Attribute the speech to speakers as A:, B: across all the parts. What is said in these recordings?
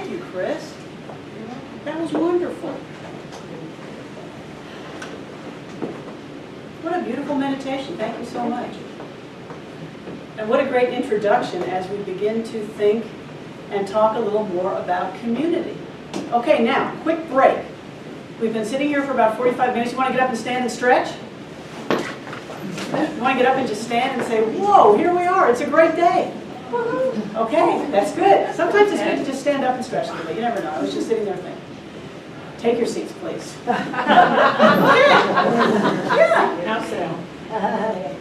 A: Thank you, Chris. That was wonderful. What a beautiful meditation. Thank you so much. And what a great introduction as we begin to think and talk a little more about community. Okay, now, quick break. We've been sitting here for about 45 minutes. You want to get up and stand and stretch? You want to get up and just stand and say, whoa, here we are. It's a great day. Okay, that's good. Sometimes it's good to just stand up and stretch a little bit. You never know. I was just sitting there thinking. Take your seats, please. Yeah. Now sit down.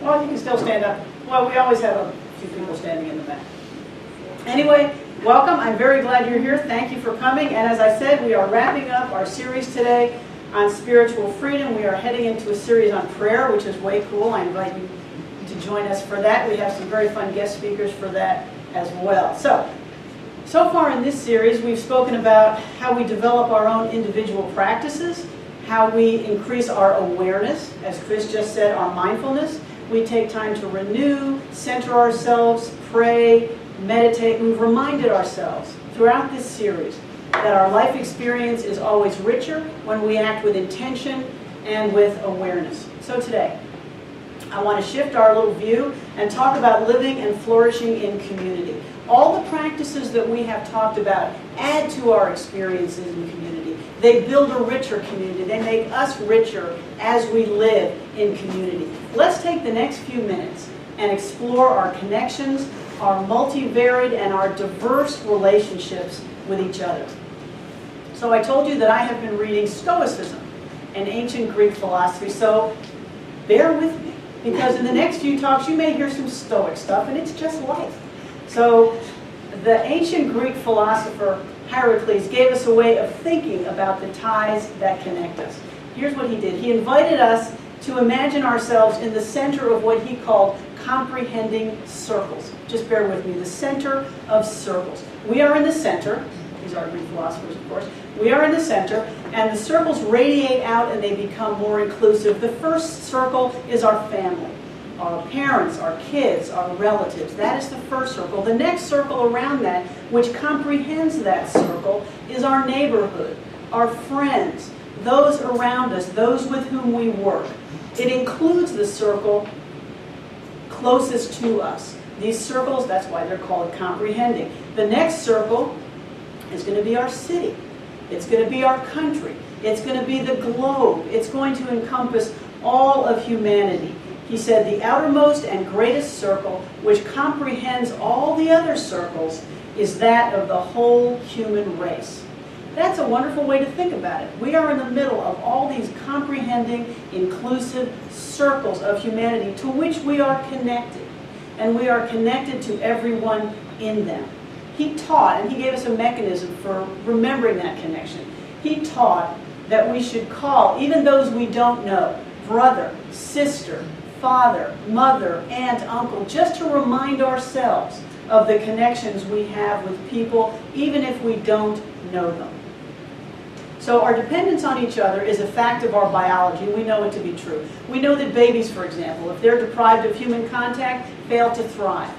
A: Well, you can still stand up. Well, we always have a few people standing in the back. Anyway, welcome. I'm very glad you're here. Thank you for coming. And as I said, we are wrapping up our series today on spiritual freedom. We are heading into a series on prayer, which is way cool. I invite you to join us for that. We have some very fun guest speakers for that as well. So far in this series, we've spoken about how we develop our own individual practices, how we increase our awareness, as Chris just said, our mindfulness. We take time to renew, center ourselves, pray, meditate. We've reminded ourselves throughout this series that our life experience is always richer when we act with intention and with awareness. So today, I want to shift our little view and talk about living and flourishing in community. All the practices that we have talked about add to our experiences in community. They build a richer community. They make us richer as we live in community. Let's take the next few minutes and explore our connections, our multivariate and our diverse relationships with each other. So I told you that I have been reading Stoicism, an ancient Greek philosophy, so bear with me, because in the next few talks you may hear some Stoic stuff, and it's just life. So the ancient Greek philosopher Heracles gave us a way of thinking about the ties that connect us. Here's what he did. He invited us to imagine ourselves in the center of what he called comprehending circles. Just bear with me. The center of circles. We are in the center. These are Greek philosophers, of course. We are in the center, and the circles radiate out and they become more inclusive. The first circle is our family. Our parents, our kids, our relatives. That is the first circle. The next circle around that, which comprehends that circle, is our neighborhood, our friends, those around us, those with whom we work. It includes the circle closest to us. These circles, that's why they're called comprehending. The next circle is going to be our city. It's going to be our country. It's going to be the globe. It's going to encompass all of humanity. He said the outermost and greatest circle, which comprehends all the other circles, is that of the whole human race. That's a wonderful way to think about it. We are in the middle of all these comprehending, inclusive circles of humanity to which we are connected. And we are connected to everyone in them. He taught, and he gave us a mechanism for remembering that connection. He taught that we should call even those we don't know, brother, sister, father, mother, aunt, uncle, just to remind ourselves of the connections we have with people, even if we don't know them. So our dependence on each other is a fact of our biology. We know it to be true. We know that babies, for example, if they're deprived of human contact, fail to thrive.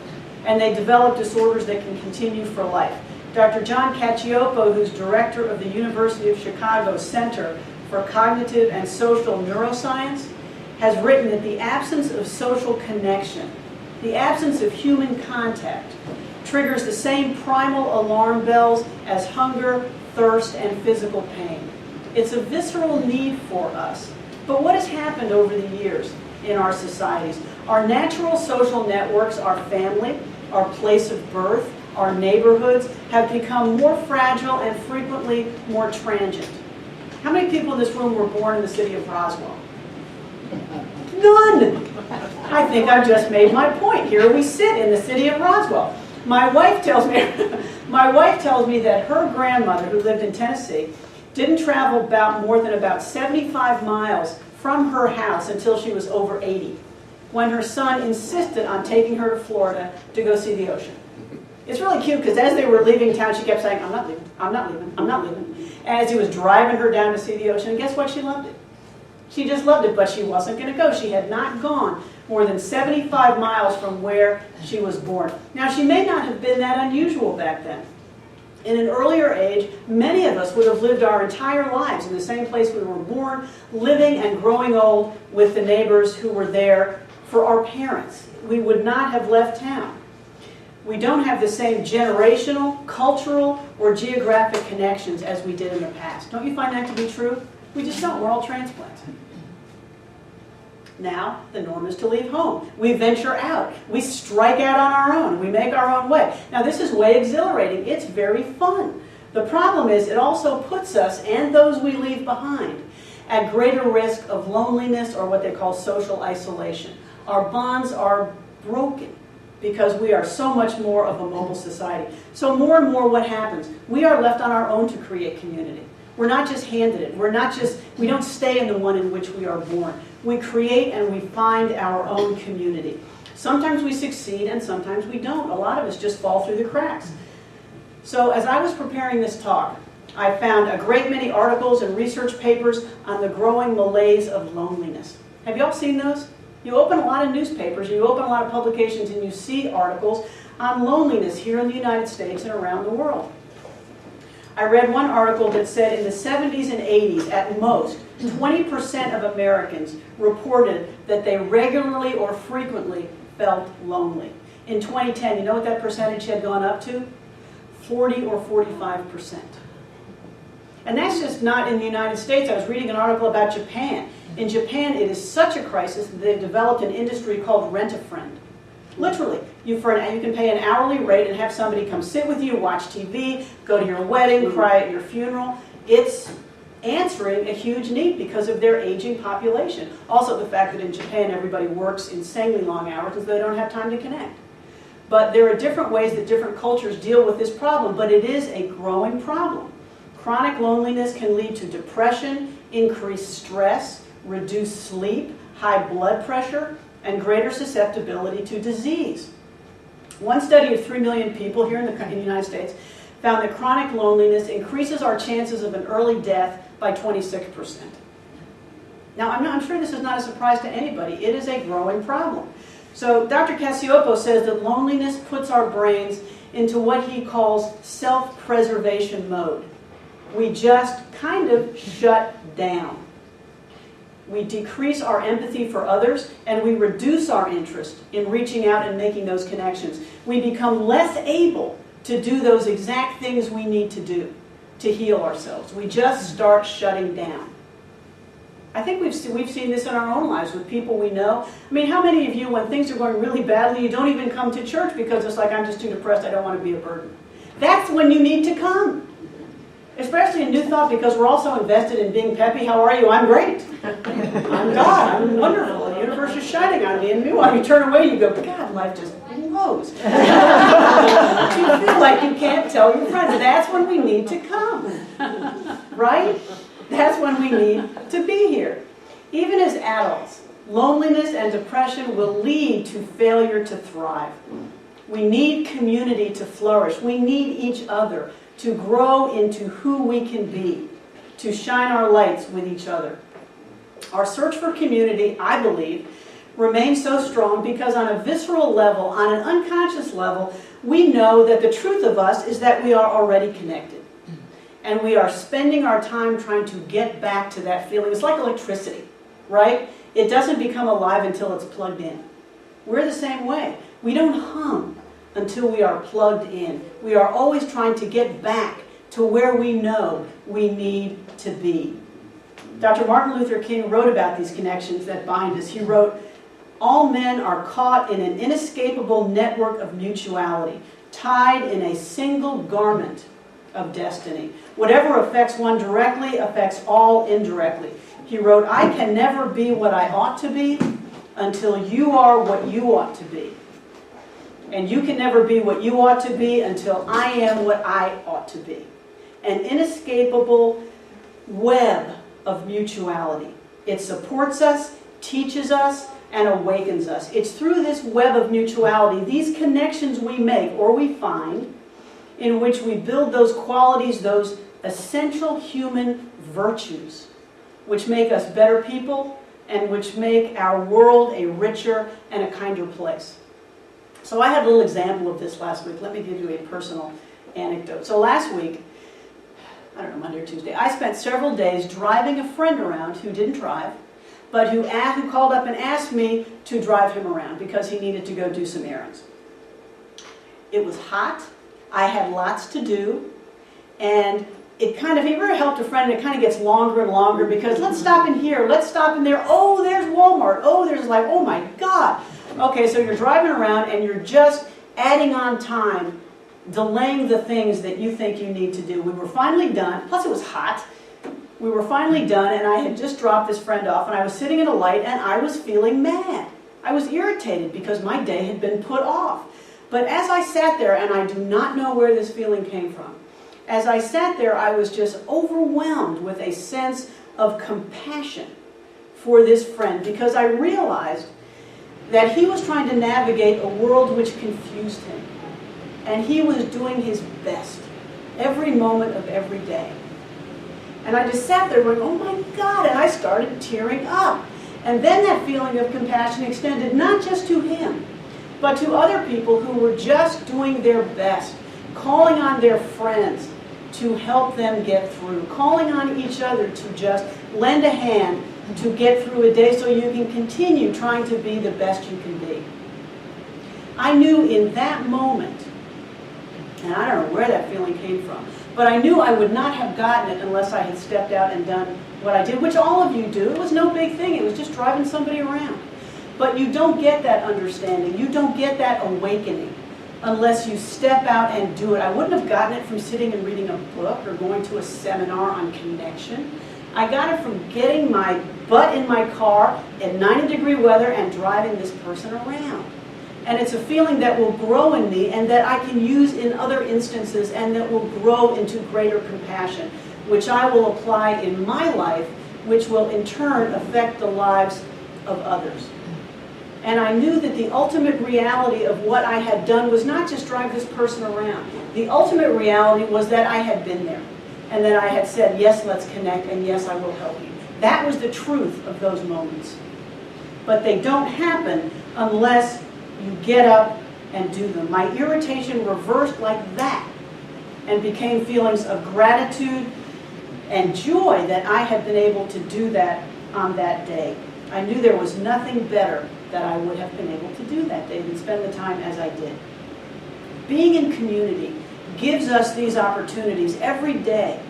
A: And they develop disorders that can continue for life. Dr. John Cacioppo, who's director of the University of Chicago Center for Cognitive and Social Neuroscience, has written that the absence of social connection, the absence of human contact, triggers the same primal alarm bells as hunger, thirst, and physical pain. It's a visceral need for us. But what has happened over the years in our societies? Our natural social networks, our family, our place of birth, our neighborhoods, have become more fragile and frequently more transient. How many people in this room were born in the city of Roswell? None! I think I've just made my point. Here we sit in the city of Roswell. My wife tells me that her grandmother, who lived in Tennessee, didn't travel more than about 75 miles from her house until she was over 80, when her son insisted on taking her to Florida to go see the ocean. It's really cute because as they were leaving town, she kept saying, "I'm not leaving, I'm not leaving, I'm not leaving." And as he was driving her down to see the ocean, and guess what? She loved it. She just loved it, but she wasn't going to go. She had not gone more than 75 miles from where she was born. Now, she may not have been that unusual back then. In an earlier age, many of us would have lived our entire lives in the same place we were born, living and growing old with the neighbors who were there for our parents. We would not have left town. We don't have the same generational, cultural, or geographic connections as we did in the past. Don't you find that to be true? We just don't. We're all transplants. Now, the norm is to leave home. We venture out. We strike out on our own. We make our own way. Now, this is way exhilarating. It's very fun. The problem is it also puts us, and those we leave behind, at greater risk of loneliness or what they call social isolation. Our bonds are broken because we are so much more of a mobile society. So more and more what happens? We are left on our own to create community. We're not just handed it. We don't stay in the one in which we are born. We create and we find our own community. Sometimes we succeed and sometimes we don't. A lot of us just fall through the cracks. So as I was preparing this talk, I found a great many articles and research papers on the growing malaise of loneliness. Have you all seen those? You open a lot of newspapers, you open a lot of publications, and you see articles on loneliness here in the United States and around the world. I read one article that said in the 70s and 80s, at most, 20% of Americans reported that they regularly or frequently felt lonely. In 2010, you know what that percentage had gone up to? 40 or 45%. And that's just not in the United States. I was reading an article about Japan. In Japan, it is such a crisis that they've developed an industry called Rent-A-Friend. Literally, you can pay an hourly rate and have somebody come sit with you, watch TV, go to your wedding, cry at your funeral. It's answering a huge need because of their aging population. Also the fact that in Japan everybody works insanely long hours because they don't have time to connect. But there are different ways that different cultures deal with this problem, but it is a growing problem. Chronic loneliness can lead to depression, increased stress, reduced sleep, high blood pressure, and greater susceptibility to disease. One study of 3 million people here in the United States found that chronic loneliness increases our chances of an early death by 26%. Now, I'm sure this is not a surprise to anybody. It is a growing problem. So Dr. Cacioppo says that loneliness puts our brains into what he calls self-preservation mode. We just kind of shut down. We decrease our empathy for others, and we reduce our interest in reaching out and making those connections. We become less able to do those exact things we need to do to heal ourselves. We just start shutting down. I think we've seen this in our own lives with people we know. I mean, how many of you, when things are going really badly, you don't even come to church because it's like, I'm just too depressed, I don't want to be a burden. That's when you need to come. Especially in New Thought, because we're also invested in being peppy. How are you? I'm great. I'm God. I'm wonderful. The universe is shining on me. And meanwhile, you turn away, you go, God, life just blows. You feel like you can't tell your friends. That's when we need to come. Right? That's when we need to be here. Even as adults, loneliness and depression will lead to failure to thrive. We need community to flourish. We need each other to grow into who we can be, to shine our lights with each other. Our search for community, I believe, remains so strong because on a visceral level, on an unconscious level, we know that the truth of us is that we are already connected. And we are spending our time trying to get back to that feeling. It's like electricity, right? It doesn't become alive until it's plugged in. We're the same way. We don't hum until we are plugged in. We are always trying to get back to where we know we need to be. Dr. Martin Luther King wrote about these connections that bind us. He wrote, "All men are caught in an inescapable network of mutuality, tied in a single garment of destiny. Whatever affects one directly affects all indirectly." He wrote, "I can never be what I ought to be until you are what you ought to be. And you can never be what you ought to be until I am what I ought to be." An inescapable web of mutuality. It supports us, teaches us, and awakens us. It's through this web of mutuality, these connections we make or we find, in which we build those qualities, those essential human virtues, which make us better people and which make our world a richer and a kinder place. So I had a little example of this last week. Let me give you a personal anecdote. So last week, I don't know, Monday or Tuesday, I spent several days driving a friend around who didn't drive, but who called up and asked me to drive him around because he needed to go do some errands. It was hot, I had lots to do, and it kind of, have you ever helped a friend and it kind of gets longer and longer because let's stop in here, let's stop in there, oh, there's Walmart, oh, there's like, oh my God. Okay, so you're driving around and you're just adding on time, delaying the things that you think you need to do. We were finally done, plus it was hot. We were finally done and I had just dropped this friend off and I was sitting at a light and I was feeling mad. I was irritated because my day had been put off. But as I sat there, and I do not know where this feeling came from, as I sat there I was just overwhelmed with a sense of compassion for this friend because I realized that he was trying to navigate a world which confused him. And he was doing his best every moment of every day. And I just sat there going, oh my God, and I started tearing up. And then that feeling of compassion extended not just to him, but to other people who were just doing their best, calling on their friends to help them get through, calling on each other to just lend a hand to get through a day so you can continue trying to be the best you can be. I knew in that moment, and I don't know where that feeling came from, but I knew I would not have gotten it unless I had stepped out and done what I did, which all of you do. It was no big thing. It was just driving somebody around. But you don't get that understanding. You don't get that awakening unless you step out and do it. I wouldn't have gotten it from sitting and reading a book or going to a seminar on connection. I got it from getting my butt in my car at 90-degree weather and driving this person around. And it's a feeling that will grow in me and that I can use in other instances and that will grow into greater compassion, which I will apply in my life, which will in turn affect the lives of others. And I knew that the ultimate reality of what I had done was not just drive this person around. The ultimate reality was that I had been there and that I had said, yes, let's connect, and yes, I will help you. That was the truth of those moments. But they don't happen unless you get up and do them. My irritation reversed like that and became feelings of gratitude and joy that I had been able to do that on that day. I knew there was nothing better that I would have been able to do that day than spend the time as I did. Being in community gives us these opportunities every day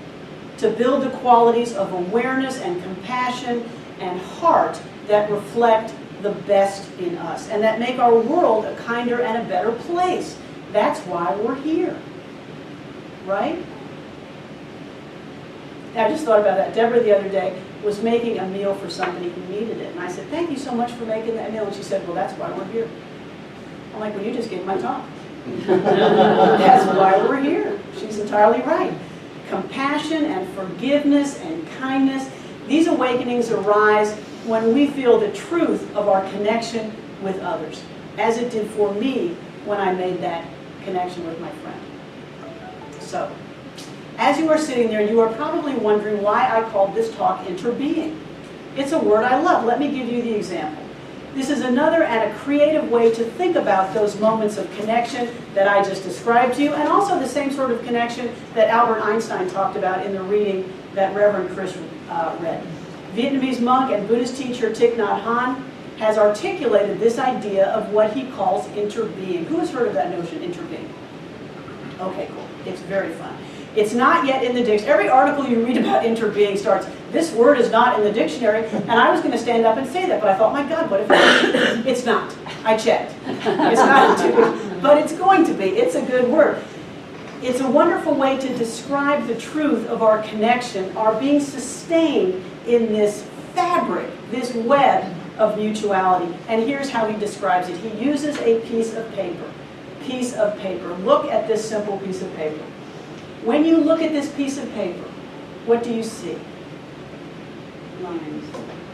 A: to build the qualities of awareness and compassion and heart that reflect the best in us and that make our world a kinder and a better place. That's why we're here, right? I just thought about that. Deborah the other day was making a meal for somebody who needed it. And I said, thank you so much for making that meal. And she said, well, that's why we're here. I'm like, well, you just gave my talk. That's why we're here. She's entirely right. Compassion and forgiveness and kindness, these awakenings arise when we feel the truth of our connection with others, as it did for me when I made that connection with my friend. So, as you are sitting there, you are probably wondering why I called this talk Interbeing. It's a word I love. Let me give you the example. This is another and a creative way to think about those moments of connection that I just described to you, and also the same sort of connection that Albert Einstein talked about in the reading that Reverend Chris read. Vietnamese monk and Buddhist teacher Thich Nhat Hanh has articulated this idea of what he calls interbeing. Who has heard of that notion, interbeing? Okay, cool. It's very fun. It's not yet in the dictionary. Every article you read about interbeing starts, this word is not in the dictionary, and I was going to stand up and say that, but I thought, my God, what if it is? It's not. I checked. It's not interbeing, but it's going to be. It's a good word. It's a wonderful way to describe the truth of our connection, our being sustained in this fabric, this web of mutuality. And here's how he describes it. He uses a piece of paper. Piece of paper. Look at this simple piece of paper. When you look at this piece of paper, what do you see?
B: Lines.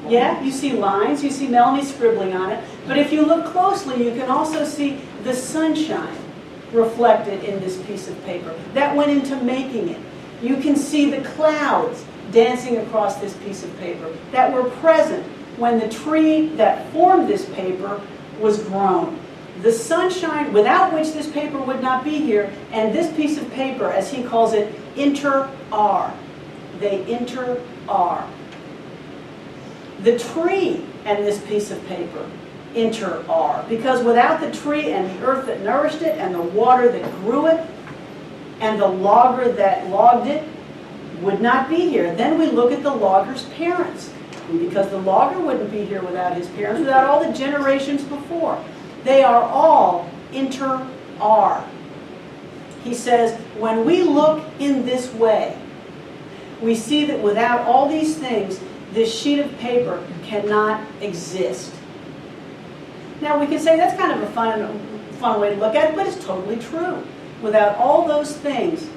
A: Yeah, you see lines, you see Melanie scribbling on it, but if you look closely, you can also see the sunshine reflected in this piece of paper. That went into making it. You can see the clouds dancing across this piece of paper that were present when the tree that formed this paper was grown. The sunshine without which this paper would not be here, and this piece of paper, as he calls it, inter-are. They inter-are. The tree and this piece of paper inter-are, because without the tree and the earth that nourished it, and the water that grew it, and the logger that logged it, would not be here. Then we look at the logger's parents, because the logger wouldn't be here without his parents, without all the generations before. They are all inter-are. He says, when we look in this way, we see that without all these things, this sheet of paper cannot exist. Now we can say that's kind of a fun way to look at it, but it's totally true. Without all those things,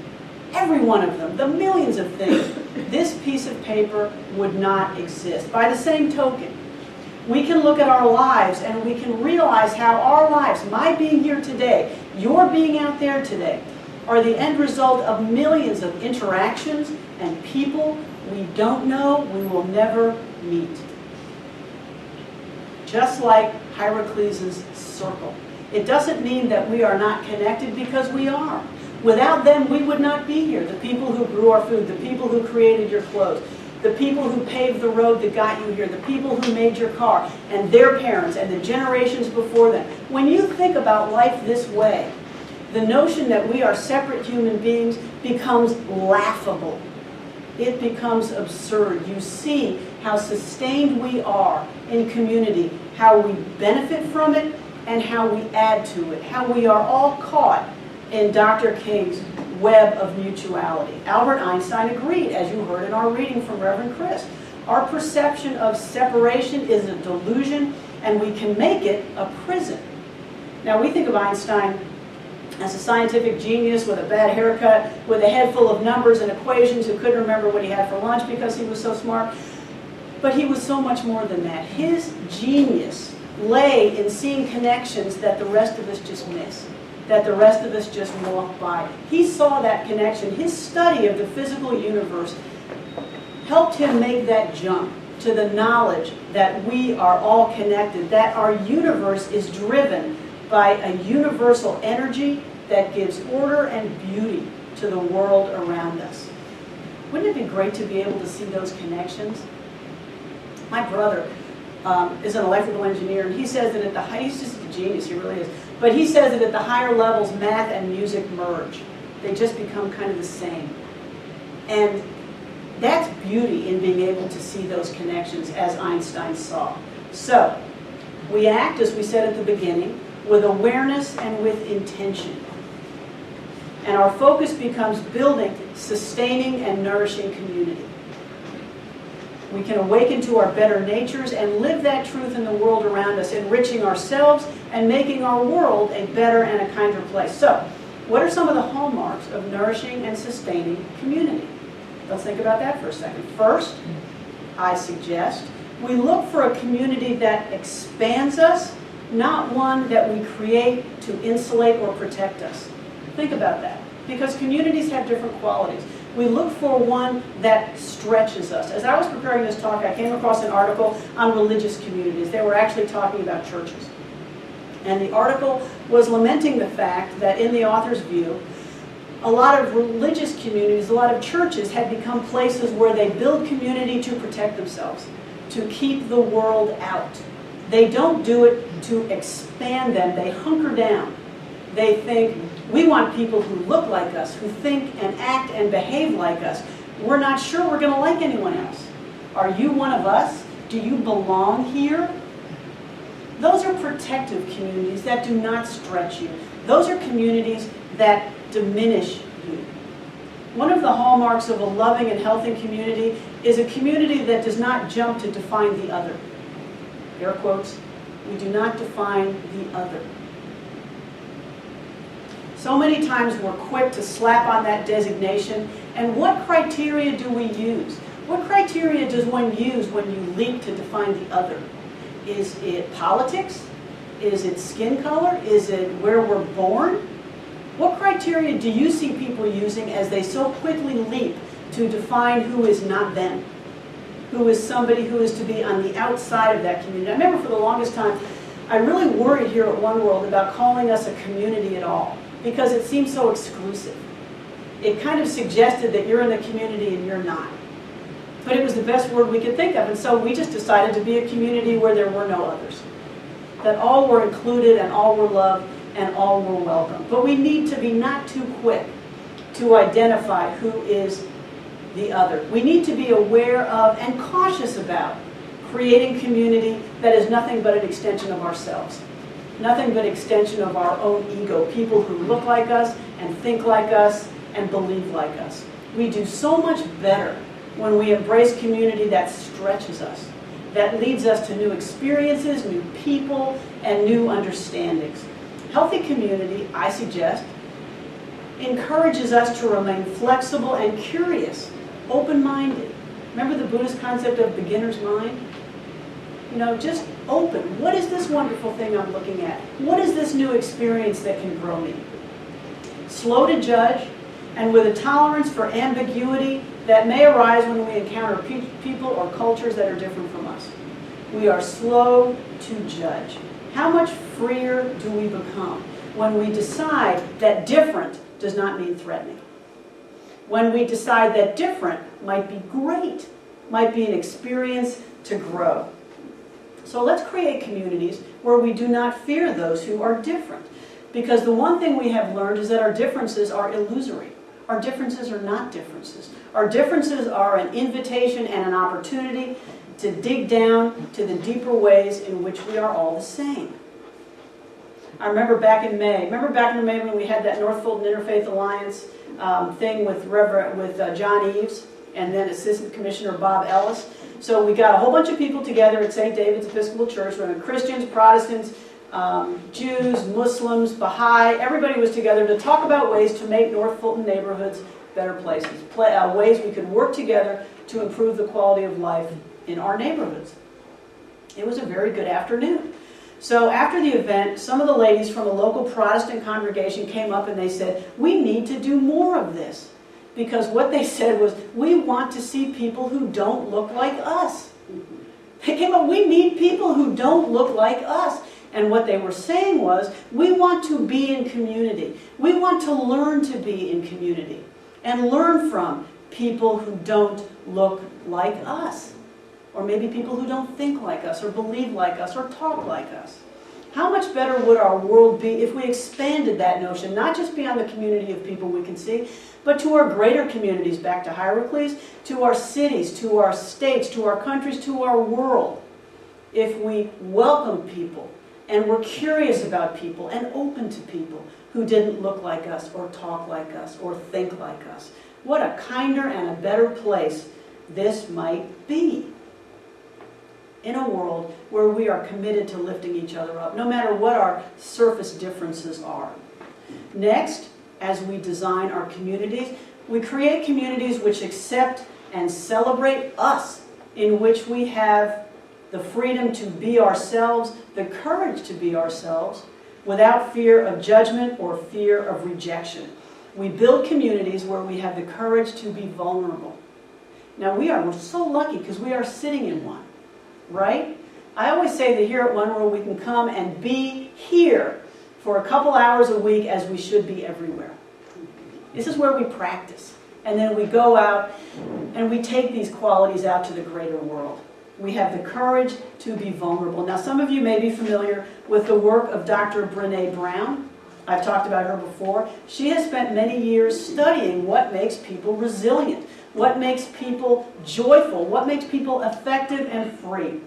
A: every one of them, the millions of things, this piece of paper would not exist. By the same token, we can look at our lives and we can realize how our lives, my being here today, your being out there today, are the end result of millions of interactions and people we don't know, we will never meet. Just like Heracles' circle. It doesn't mean that we are not connected, because we are. Without them, we would not be here. The people who grew our food, the people who created your clothes, the people who paved the road that got you here, the people who made your car, and their parents, and the generations before them. When you think about life this way, the notion that we are separate human beings becomes laughable. It becomes absurd. You see how sustained we are in community, how we benefit from it, and how we add to it, how we are all caught in Dr. King's web of mutuality. Albert Einstein agreed, as you heard in our reading from Reverend Chris. Our perception of separation is a delusion, and we can make it a prison. Now, we think of Einstein as a scientific genius with a bad haircut, with a head full of numbers and equations, who couldn't remember what he had for lunch because he was so smart. But he was so much more than that. His genius lay in seeing connections that the rest of us just miss, that the rest of us just walk by. He saw that connection. His study of the physical universe helped him make that jump to the knowledge that we are all connected, that our universe is driven by a universal energy that gives order and beauty to the world around us. Wouldn't it be great to be able to see those connections? My brother is an electrical engineer, and he says that at the high, he's just a genius, he really is, but he says that at the higher levels, math and music merge. They just become kind of the same. And that's beauty in being able to see those connections as Einstein saw. So, we act, as we said at the beginning, with awareness and with intention. And our focus becomes building, sustaining, and nourishing community. We can awaken to our better natures and live that truth in the world around us, enriching ourselves and making our world a better and a kinder place. So, what are some of the hallmarks of nourishing and sustaining community? Let's think about that for a second. First, I suggest we look for a community that expands us, not one that we create to insulate or protect us. Think about that, because communities have different qualities. We look for one that stretches us. As I was preparing this talk, I came across an article on religious communities. They were actually talking about churches. And the article was lamenting the fact that, in the author's view, a lot of religious communities, a lot of churches had become places where they build community to protect themselves, to keep the world out. They don't do it to expand them. They hunker down. They think, we want people who look like us, who think and act and behave like us. We're not sure we're going to like anyone else. Are you one of us? Do you belong here? Those are protective communities that do not stretch you. Those are communities that diminish you. One of the hallmarks of a loving and healthy community is a community that does not jump to define the other. Air quotes, we do not define the other. So many times we're quick to slap on that designation, and what criteria do we use? What criteria does one use when you leap to define the other? Is it politics? Is it skin color? Is it where we're born? What criteria do you see people using as they so quickly leap to define who is not them? Who is somebody who is to be on the outside of that community? I remember for the longest time, I really worried here at One World about calling us a community at all, because it seems so exclusive. It kind of suggested that you're in the community and you're not. But it was the best word we could think of, and so we just decided to be a community where there were no others. That all were included and all were loved and all were welcome. But we need to be not too quick to identify who is the other. We need to be aware of and cautious about creating community that is nothing but an extension of ourselves. Nothing but extension of our own ego. People who look like us and think like us and believe like us. We do so much better when we embrace community that stretches us, that leads us to new experiences, new people, and new understandings. Healthy community, I suggest, encourages us to remain flexible and curious, open-minded. Remember the Buddhist concept of beginner's mind? You know, just open. What is this wonderful thing I'm looking at? What is this new experience that can grow me? Slow to judge, and with a tolerance for ambiguity that may arise when we encounter people or cultures that are different from us. We are slow to judge. How much freer do we become when we decide that different does not mean threatening? When we decide that different might be great, might be an experience to grow. So let's create communities where we do not fear those who are different. Because the one thing we have learned is that our differences are illusory. Our differences are not differences. Our differences are an invitation and an opportunity to dig down to the deeper ways in which we are all the same. I remember back in May when we had that North Fulton Interfaith Alliance thing with John Eves and then Assistant Commissioner Bob Ellis. So we got a whole bunch of people together at St. David's Episcopal Church, whether Christians, Protestants, Jews, Muslims, Baha'i, everybody was together to talk about ways to make North Fulton neighborhoods better places, ways we could work together to improve the quality of life in our neighborhoods. It was a very good afternoon. So after the event, some of the ladies from a local Protestant congregation came up and they said, we need to do more of this. Because what they said was, we want to see people who don't look like us. They came up, we need people who don't look like us. And what they were saying was, we want to be in community. We want to learn to be in community and learn from people who don't look like us. Or maybe people who don't think like us or believe like us or talk like us. How much better would our world be if we expanded that notion, not just beyond the community of people we can see, but to our greater communities, back to Hierocles, to our cities, to our states, to our countries, to our world. If we welcome people and we're curious about people and open to people who didn't look like us or talk like us or think like us. What a kinder and a better place this might be in a world where we are committed to lifting each other up, no matter what our surface differences are. Next, as we design our communities, we create communities which accept and celebrate us, in which we have the freedom to be ourselves, the courage to be ourselves, without fear of judgment or fear of rejection. We build communities where we have the courage to be vulnerable. Now we're so lucky because we are sitting in one, right? I always say that here at One World we can come and be here for a couple hours a week as we should be everywhere. This is where we practice. And then we go out and we take these qualities out to the greater world. We have the courage to be vulnerable. Now some of you may be familiar with the work of Dr. Brené Brown. I've talked about her before. She has spent many years studying what makes people resilient, what makes people joyful, what makes people effective and free.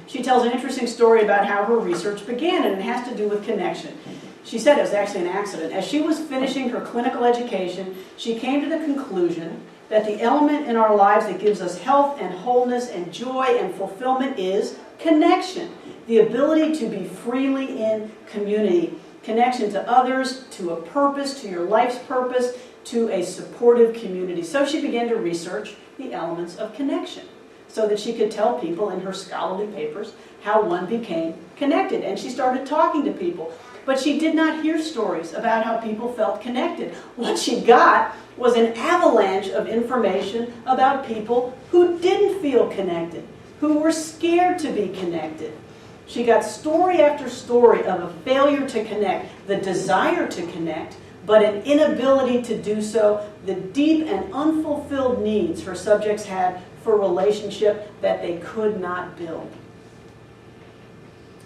A: She tells an interesting story about how her research began, and it has to do with connection. She said it was actually an accident. As she was finishing her clinical education, she came to the conclusion that the element in our lives that gives us health and wholeness and joy and fulfillment is connection. The ability to be freely in community. Connection to others, to a purpose, to your life's purpose, to a supportive community. So she began to research the elements of connection so that she could tell people in her scholarly papers how one became connected. And she started talking to people. But she did not hear stories about how people felt connected. What she got was an avalanche of information about people who didn't feel connected, who were scared to be connected. She got story after story of a failure to connect, the desire to connect, but an inability to do so, the deep and unfulfilled needs her subjects had for relationship that they could not build.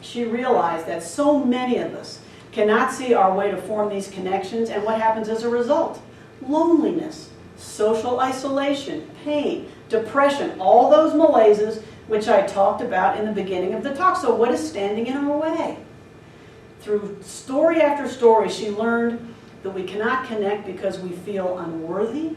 A: She realized that so many of us cannot see our way to form these connections, and what happens as a result? Loneliness, social isolation, pain, depression, all those malaises which I talked about in the beginning of the talk. So what is standing in our way? Through story after story, she learned that we cannot connect because we feel unworthy,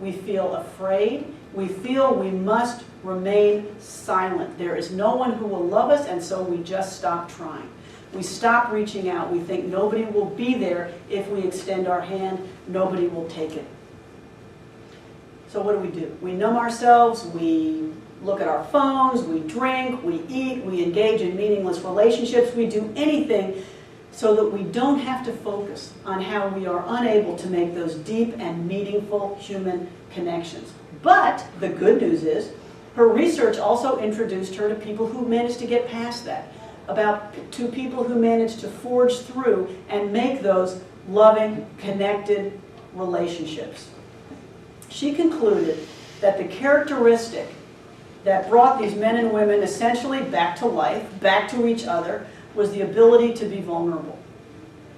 A: we feel afraid, we feel we must remain silent. There is no one who will love us, and so we just stop trying. We stop reaching out. We think nobody will be there if we extend our hand. Nobody will take it. So what do? We numb ourselves, we look at our phones, we drink, we eat, we engage in meaningless relationships. We do anything so that we don't have to focus on how we are unable to make those deep and meaningful human connections. But the good news is, her research also introduced her to people who managed to get past that, to people who managed to forge through and make those loving, connected relationships. She concluded that the characteristic that brought these men and women essentially back to life, back to each other, was the ability to be vulnerable,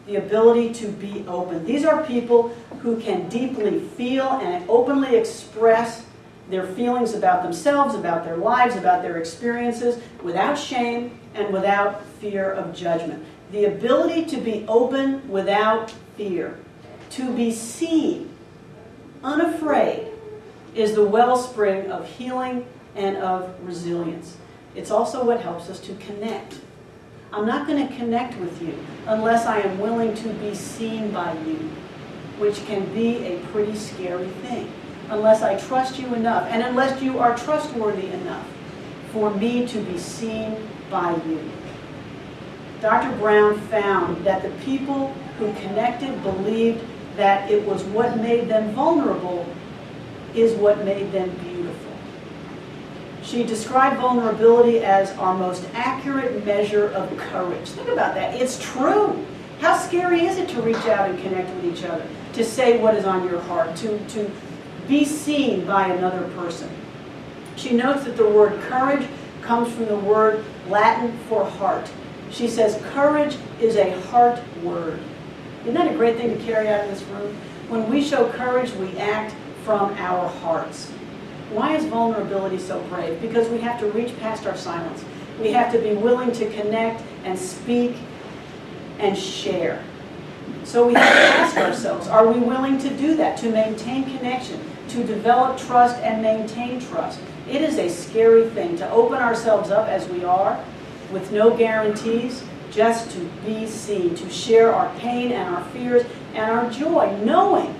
A: the ability to be open. These are people who can deeply feel and openly express their feelings about themselves, about their lives, about their experiences, without shame and without fear of judgment. The ability to be open without fear, to be seen, unafraid, is the wellspring of healing and of resilience. It's also what helps us to connect. I'm not going to connect with you unless I am willing to be seen by you, which can be a pretty scary thing. Unless I trust you enough, and unless you are trustworthy enough for me to be seen by you. Dr. Brown found that the people who connected believed that it was what made them vulnerable is what made them beautiful. She described vulnerability as our most accurate measure of courage. Think about that. It's true. How scary is it to reach out and connect with each other, to say what is on your heart, to be seen by another person? She notes that the word courage comes from the word Latin for heart. She says courage is a heart word. Isn't that a great thing to carry out in this room? When we show courage, we act from our hearts. Why is vulnerability so brave? Because we have to reach past our silence. We have to be willing to connect and speak and share. So we have to ask ourselves, are we willing to do that, to maintain connection, to develop trust and maintain trust? It is a scary thing to open ourselves up as we are, with no guarantees, just to be seen, to share our pain and our fears and our joy, knowing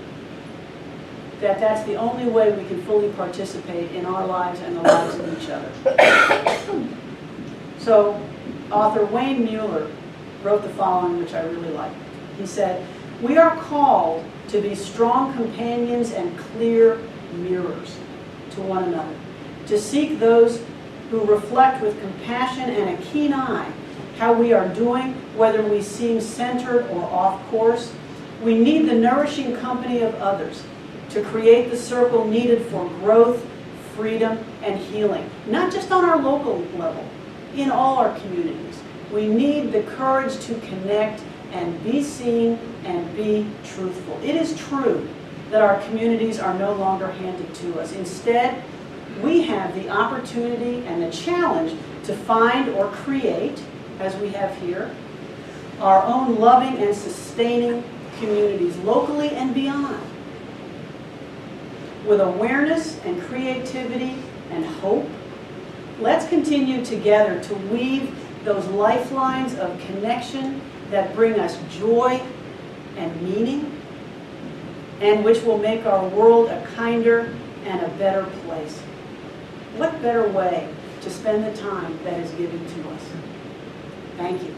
A: that that's the only way we can fully participate in our lives and the lives of each other. So, author Wayne Mueller wrote the following, which I really like. He said, "We are called to be strong companions and clear mirrors to one another, to seek those who reflect with compassion and a keen eye how we are doing, whether we seem centered or off course. We need the nourishing company of others to create the circle needed for growth, freedom, and healing, not just on our local level, in all our communities. We need the courage to connect and be seen and be truthful." It is true that our communities are no longer handed to us. Instead, we have the opportunity and the challenge to find or create, as we have here, our own loving and sustaining communities, locally and beyond, with awareness and creativity and hope. Let's continue together to weave those lifelines of connection that bring us joy and meaning, and which will make our world a kinder and a better place. What better way to spend the time that is given to us? Thank you.